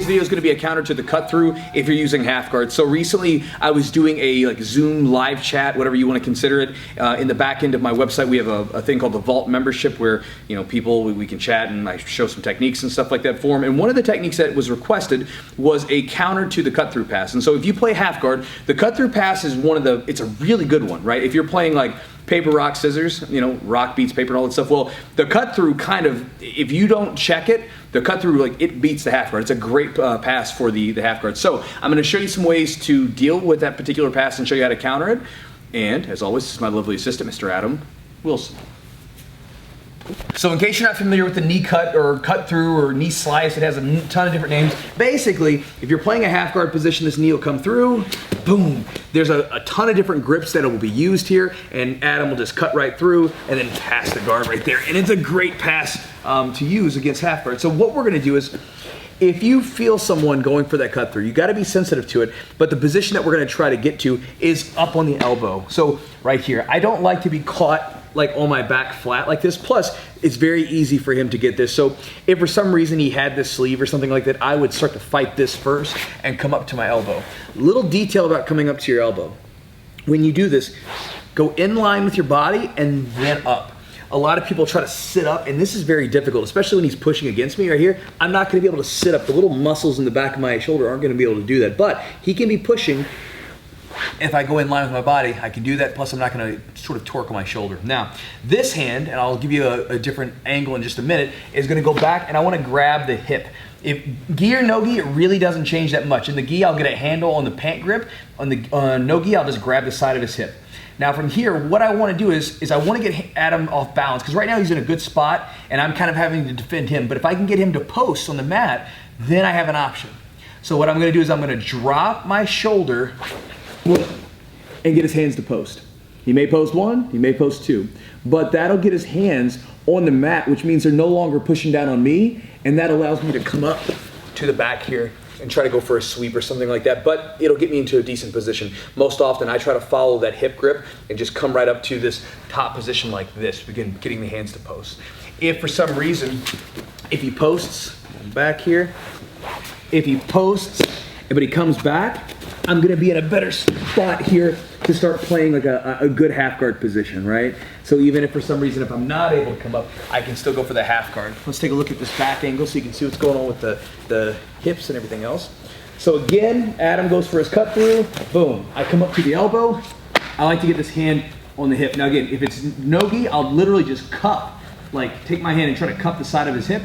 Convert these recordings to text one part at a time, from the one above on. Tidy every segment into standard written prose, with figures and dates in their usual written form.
video is going to be a counter to the cut through if you're using half guard. So recently I was doing a like Zoom live chat, whatever you want to consider it. In the back end of my website, we have a thing called the Vault membership where, you know, people, we can chat and I show some techniques and stuff like that for them. And one of the techniques that was requested was a counter to the cut through pass. And so if you play half guard, the cut through pass is it's a really good one, right? If you're playing like paper, rock, scissors, you know, rock beats paper and all that stuff. Well, the cut through kind of, if you don't check it, the cut through, like, it beats the half guard. It's a great pass for the half guard. So I'm gonna show you some ways to deal with that particular pass and show you how to counter it. And as always, this is my lovely assistant, Mr. Adam Wilson. So in case you're not familiar with the knee cut or cut through or knee slice, it has a ton of different names. Basically, if you're playing a half guard position, this knee will come through, boom. There's a ton of different grips that will be used here, and Adam will just cut right through and then pass the guard right there. And it's a great pass to use against half guard. So what we're gonna do is, if you feel someone going for that cut through, you gotta be sensitive to it, but the position that we're gonna try to get to is up on the elbow. So right here, I don't like to be caught like on my back flat like this. Plus, it's very easy for him to get this. So if for some reason he had this sleeve or something like that, I would start to fight this first and come up to my elbow. Little detail about coming up to your elbow. When you do this, go in line with your body and then up. A lot of people try to sit up, and this is very difficult, especially when he's pushing against me right here. I'm not gonna be able to sit up. The little muscles in the back of my shoulder aren't gonna be able to do that, but he can be pushing. If I go in line with my body, I can do that, plus I'm not gonna sort of torque on my shoulder. Now, this hand, and I'll give you a different angle in just a minute, is gonna go back and I wanna grab the hip. If gi or no gi, it really doesn't change that much. In the gi, I'll get a handle on the pant grip. On the no gi, I'll just grab the side of his hip. Now from here, what I wanna do is I wanna get Adam off balance, because right now he's in a good spot and I'm kind of having to defend him. But if I can get him to post on the mat, then I have an option. So what I'm gonna do is I'm gonna drop my shoulder and get his hands to post. He may post one, he may post two, but that'll get his hands on the mat, which means they're no longer pushing down on me, and that allows me to come up to the back here and try to go for a sweep or something like that, but it'll get me into a decent position. Most often I try to follow that hip grip and just come right up to this top position like this, begin getting the hands to post. If for some reason, if he posts, back here, if he posts, but he comes back, I'm gonna be in a better spot here to start playing like a good half guard position, right? So even if for some reason, if I'm not able to come up, I can still go for the half guard. Let's take a look at this back angle so you can see what's going on with the hips and everything else. So again, Adam goes for his cut through, boom. I come up to the elbow. I like to get this hand on the hip. Now again, if it's no-gi, I'll literally just cup, like take my hand and try to cup the side of his hip.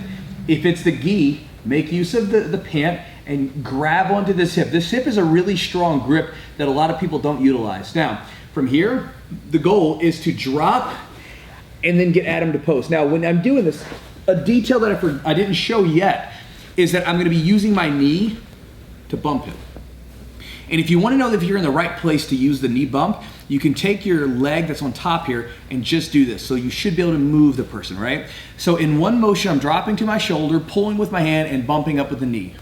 If it's the gi, make use of the pant and grab onto this hip. This hip is a really strong grip that a lot of people don't utilize. Now, from here, the goal is to drop and then get Adam to post. Now, when I'm doing this, a detail that I didn't show yet is that I'm gonna be using my knee to bump him. And if you wanna know if you're in the right place to use the knee bump, you can take your leg that's on top here and just do this. So you should be able to move the person, right? So in one motion, I'm dropping to my shoulder, pulling with my hand, and bumping up with the knee.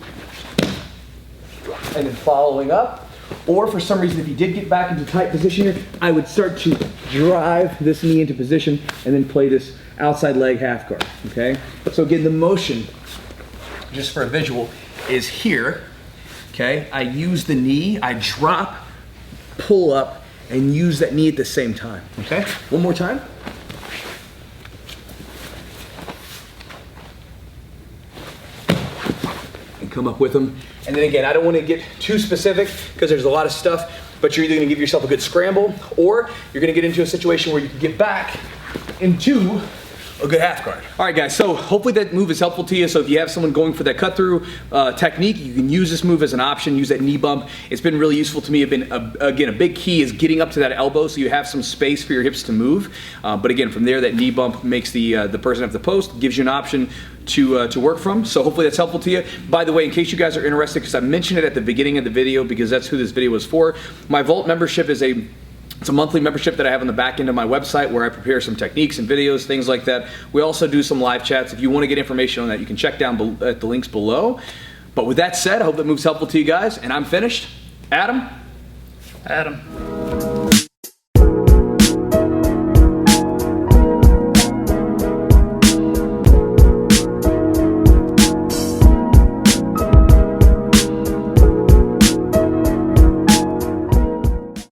And then following up, or for some reason, if you did get back into tight position here, I would start to drive this knee into position and then play this outside leg half guard, okay? So again, the motion, just for a visual, is here, okay? I use the knee, I drop, pull up, and use that knee at the same time, okay? One more time. And come up with them. And then again, I don't want to get too specific because there's a lot of stuff, but you're either going to give yourself a good scramble or you're going to get into a situation where you can get back into a good half guard. All right, guys, so hopefully that move is helpful to you. So if you have someone going for that cut through technique, you can use this move as an option, use that knee bump. It's been really useful to me. Again, a big key is getting up to that elbow so you have some space for your hips to move. But again, from there, that knee bump makes the person at the post, gives you an option to work from. So hopefully that's helpful to you. By the way, in case you guys are interested, because I mentioned it at the beginning of the video because that's who this video was for, my Vault membership is it's a monthly membership that I have on the back end of my website where I prepare some techniques and videos, things like that. We also do some live chats. If you want to get information on that, you can check down at the links below. But with that said, I hope that move's helpful to you guys, and I'm finished. Adam?